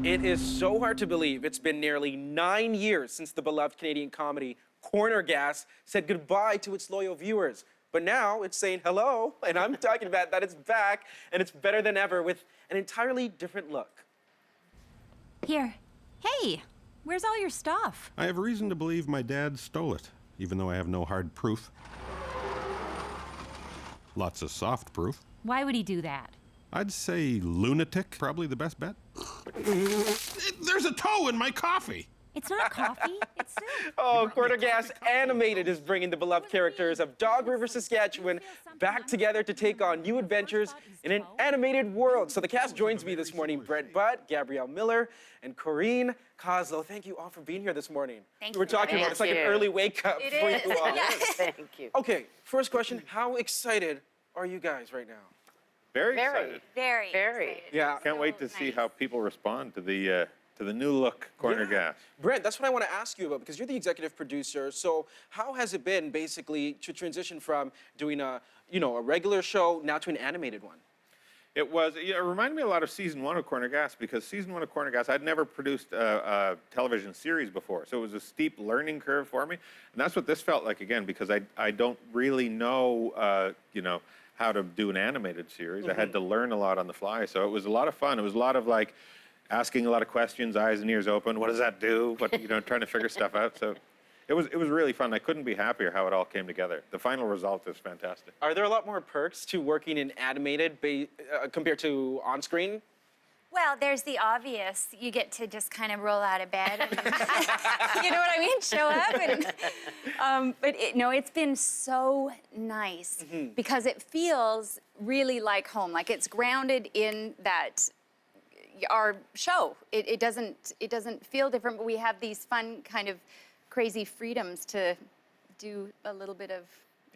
It is so hard to believe it's been nearly 9 years since the beloved Canadian comedy Corner Gas said goodbye to its loyal viewers. But now it's saying hello, and I'm talking about that it's back, and it's better than ever with an entirely different look. Here. Hey, where's all your stuff? I have reason to believe my dad stole it, even though I have no hard proof. Lots of soft proof. Why would he do that? I'd say lunatic, probably the best bet. There's a toe in my coffee! It's not coffee, it's soup. Oh, Corner Gas Animated is bringing the beloved characters of Dog River, Saskatchewan back together to take on new adventures in an animated world. So the cast joins me this morning, Brent Butt, Gabrielle Miller, and Corrine Kolso. Thank you all for being here this morning. Thank you. We're talking about it's like an early wake up It for is. you all. Yes. Thank you. Okay, first question, how excited are you guys right now? Very Very. excited. Very. Very. excited. Yeah. Can't wait to see how people respond to the new look Corner Gas. Brent, that's what I want to ask you about because you're the executive producer. So how has it been basically to transition from doing a regular show now to an animated one? It reminded me a lot of season 1 of Corner Gas because season 1 of Corner Gas, I'd never produced a television series before. So it was a steep learning curve for me. And that's what this felt like again because I don't really know, how to do an animated series. I had to learn a lot on the fly. So it was a lot of fun. It was a lot of like asking a lot of questions, eyes and ears open. What does that do? Trying to figure stuff out. So it was really fun. I couldn't be happier how it all came together. The final result is fantastic. Are there a lot more perks to working in animated compared to on-screen? Well, there's the obvious. You get to just kind of roll out of bed. And, you know what I mean? Show up. But it's been so nice because it feels really like home. Like it's grounded in that our show. It doesn't feel different, but we have these fun kind of crazy freedoms to do a little bit of.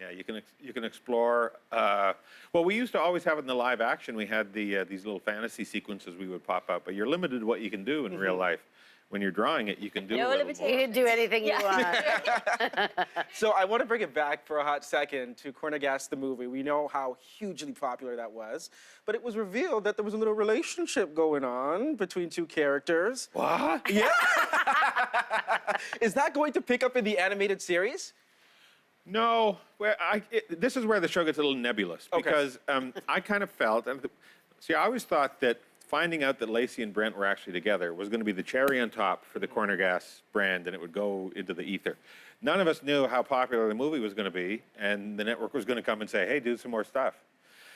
Yeah, you can explore. Well, we used to always have it in the live action. We had these little fantasy sequences we would pop up, but you're limited to what you can do in real life. When you're drawing it, you can do a little more. You can do anything you want. So I want to bring it back for a hot second to Corner Gas, the movie. We know how hugely popular that was, but it was revealed that there was a little relationship going on between two characters. What? Yeah. Is that going to pick up in the animated series? No, this is where the show gets a little nebulous because I kind of felt, I always thought that finding out that Lacey and Brent were actually together was going to be the cherry on top for the Corner Gas brand, and it would go into the ether. None of us knew how popular the movie was going to be, and the network was going to come and say, hey, do some more stuff.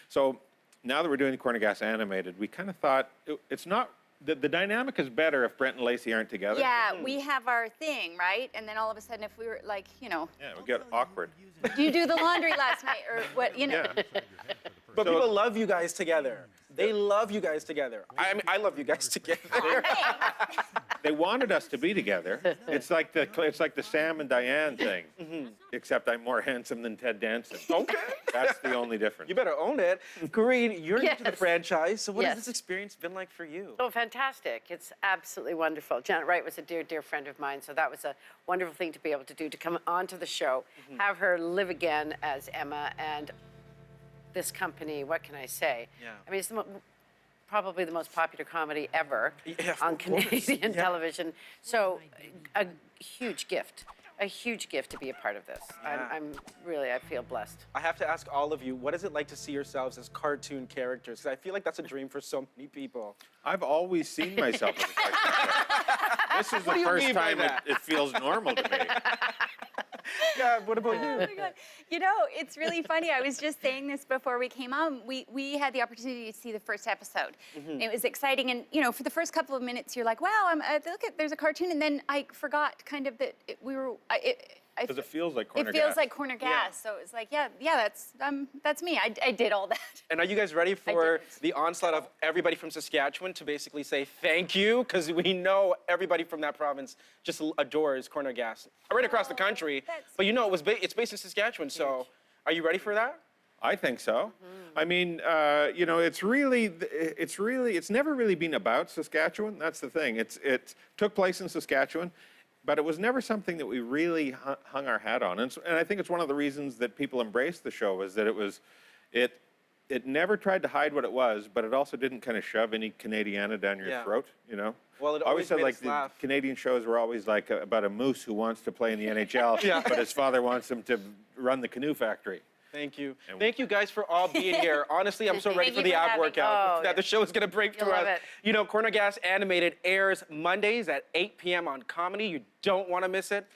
So now that we're doing Corner Gas Animated, we kind of thought it's not, the dynamic is better if Brent and Lacey aren't together. Yeah, we have our thing, right? And then all of a sudden, if we were like, Yeah, we get awkward. you do the laundry last night or what, Yeah. But people love you guys together. They love you guys together. I mean, I love you guys together. They wanted us to be together. It's like the Sam and Diane thing, except I'm more handsome than Ted Danson. Okay. That's the only difference. You better own it. Corrine, you're new to the Yes. franchise, so what has Yes. this experience been like for you? Oh, fantastic. It's absolutely wonderful. Janet Wright was a dear, dear friend of mine, so that was a wonderful thing to be able to do, to come onto the show, have her live again as Emma, and this company, what can I say? Yeah. I mean, it's probably the most popular comedy ever Yeah, on of course. Canadian Yeah. television. So a huge gift to be a part of this. Yeah. I feel blessed. I have to ask all of you, what is it like to see yourselves as cartoon characters? Because I feel like that's a dream for so many people. I've always seen myself as a cartoon character. This is the do you first mean by time that? it feels normal to me. Yeah, what about you? Oh my God. It's really funny. I was just saying this before we came on. We had the opportunity to see the first episode. It was exciting. And, for the first couple of minutes, you're like, wow, there's a cartoon. And then I forgot kind of that Because it feels like Corner it feels Gas. like Corner Gas. So it was like, yeah, that's me. I did all that. And are you guys ready for did. the onslaught of everybody from Saskatchewan to basically say thank you? Because we know everybody from that province just adores Corner Gas. Right across the country. that's But it's based in Saskatchewan, so are you ready for that? I think so. I mean, it's never really been about Saskatchewan. That's the thing. It took place in Saskatchewan, but it was never something that we really hung our hat on. And I think it's one of the reasons that people embraced the show is that it never tried to hide what it was, but it also didn't kind of shove any Canadiana down your Yeah. throat, you know? Well, it I always said made like us the laugh. Canadian shows were always like about a moose who wants to play in the NHL, Yeah. but his father wants him to run the canoe factory. Thank you. Thank you guys for all being here. Honestly, I'm so ready Thank for you the for ab having- workout oh, that the show is going to bring to You'll love us. it. You know, Corner Gas Animated airs Mondays at 8 p.m. on Comedy. You don't want to miss it.